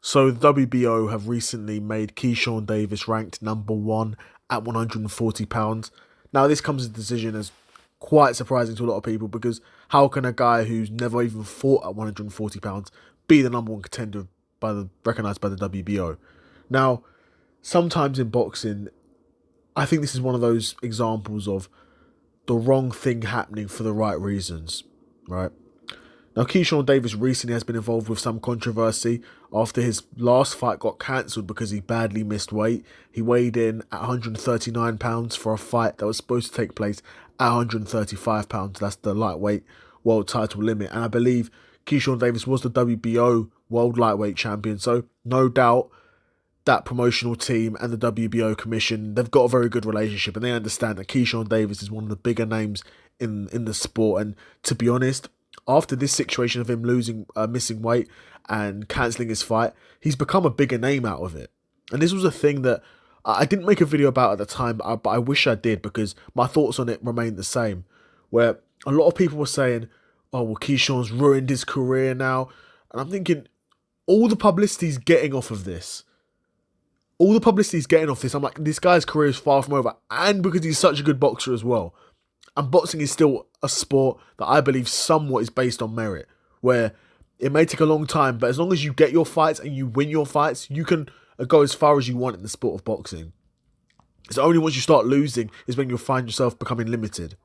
So the WBO have recently made Keyshawn Davis ranked number one at £140. Now this comes as a decision as quite surprising to a lot of people because how can a guy who's never even fought at £140 be the number one contender recognised by the WBO? Now, sometimes in boxing, I think this is one of those examples of the wrong thing happening for the right reasons, right? Now, Keyshawn Davis recently has been involved with some controversy after his last fight got cancelled because he badly missed weight. He weighed in at £139 for a fight that was supposed to take place at £135. That's the lightweight world title limit. And I believe Keyshawn Davis was the WBO world lightweight champion. So no doubt that promotional team and the WBO commission, they've got a very good relationship and they understand that Keyshawn Davis is one of the bigger names in the sport. And to be honest, after this situation of him missing weight and cancelling his fight, he's become a bigger name out of it. And this was a thing that I didn't make a video about at the time, but I wish I did because my thoughts on it remained the same. Where a lot of people were saying, oh, well, Keyshawn's ruined his career now. And I'm thinking, all the publicity he's getting off of this. I'm like, this guy's career is far from over. And because he's such a good boxer as well. And boxing is still a sport that I believe somewhat is based on merit, where it may take a long time, but as long as you get your fights and you win your fights, you can go as far as you want in the sport of boxing. It's only once you start losing is when you'll find yourself becoming limited.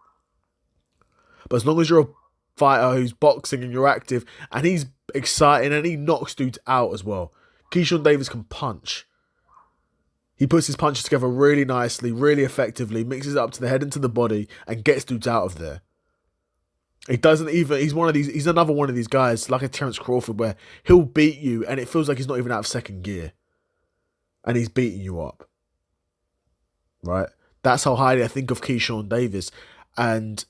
But as long as you're a fighter who's boxing and you're active, and he's exciting and he knocks dudes out as well. Keyshawn Davis can punch. He puts his punches together really nicely, really effectively, mixes it up to the head and to the body, and gets dudes out of there. He's another one of these guys, like a Terence Crawford, where he'll beat you and it feels like he's not even out of second gear. And he's beating you up. Right? That's how highly I think of Keyshawn Davis. And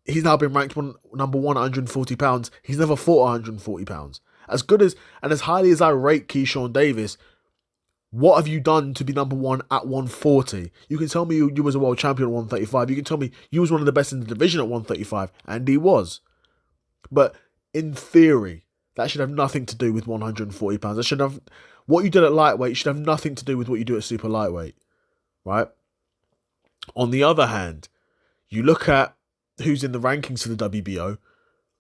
he's now been ranked number one at £140. He's never fought £140. As good as, and as highly as I rate Keyshawn Davis, what have you done to be number one at 140? You can tell me you was a world champion at 135. You can tell me you was one of the best in the division at 135. And he was. But in theory, that should have nothing to do with £140. What you did at lightweight should have nothing to do with what you do at super lightweight. Right? On the other hand, you look at who's in the rankings for the WBO.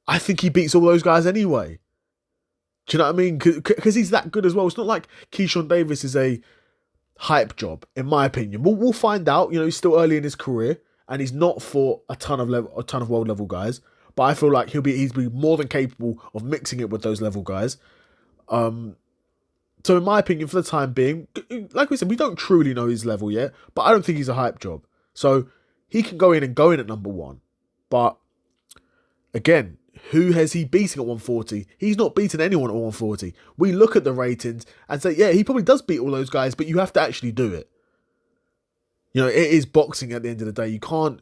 I think he beats all those guys anyway. Do you know what I mean? Because he's that good as well. It's not like Keyshawn Davis is a hype job, in my opinion. We'll find out. You know, he's still early in his career, and he's not fought a ton of world level guys. But I feel like he's be more than capable of mixing it with those level guys. So in my opinion, for the time being, like we said, we don't truly know his level yet. But I don't think he's a hype job. So he can go in at number one. But again, who has he beating at 140? He's not beaten anyone at 140. We look at the ratings and say, yeah, he probably does beat all those guys, but you have to actually do it. You know, it is boxing at the end of the day. You can't,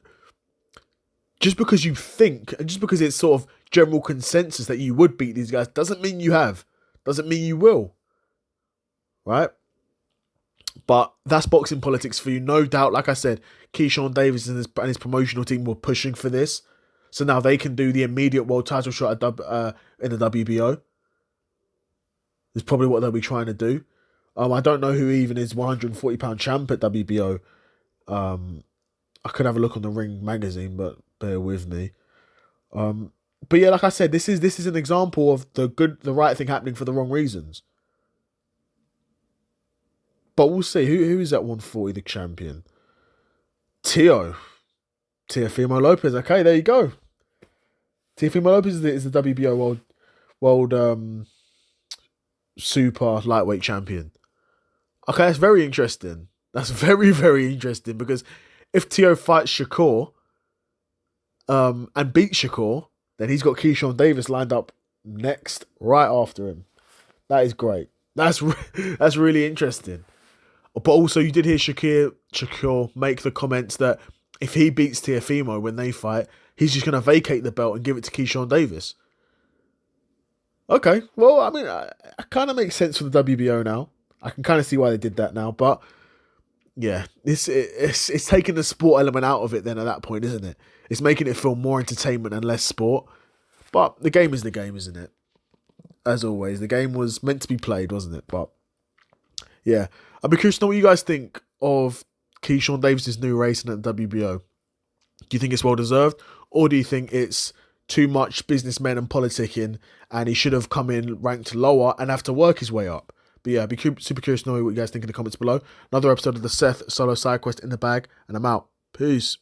just because you think, and just because it's sort of general consensus that you would beat these guys, doesn't mean you have. Doesn't mean you will. Right? But that's boxing politics for you. No doubt, like I said, Keyshawn Davis and his promotional team were pushing for this. So now they can do the immediate world title shot in the WBO. Is probably what they'll be trying to do. I don't know who even is £140 champ at WBO. I could have a look on the Ring magazine, but bear with me. But yeah, like I said, this is an example of the right thing happening for the wrong reasons. But we'll see. Who is at 140, the champion? Teofimo Lopez. Okay, there you go. Teofimo Lopez is the WBO world super lightweight champion. Okay, that's very interesting. That's very, very interesting because if Teo fights Shakur and beats Shakur, then he's got Keyshawn Davis lined up next, right after him. That is great. That's really interesting. But also, you did hear Shakur make the comments that if he beats Teofimo when they fight, he's just going to vacate the belt and give it to Keyshawn Davis. Okay, well, I mean, it kind of makes sense for the WBO now. I can kind of see why they did that now. But, yeah, it's taking the sport element out of it then at that point, isn't it? It's making it feel more entertainment and less sport. But the game is the game, isn't it? as always. The game was meant to be played, wasn't it? But yeah, I'd be curious to know what you guys think of Keyshawn Davis' new racing at the WBO. Do you think it's well deserved, or do you think it's too much businessmen and politicking, and he should have come in ranked lower and have to work his way up? But yeah, I'd be super curious to know what you guys think in the comments below. Another episode of the Seth Solo Side Quest in the bag, and I'm out. Peace.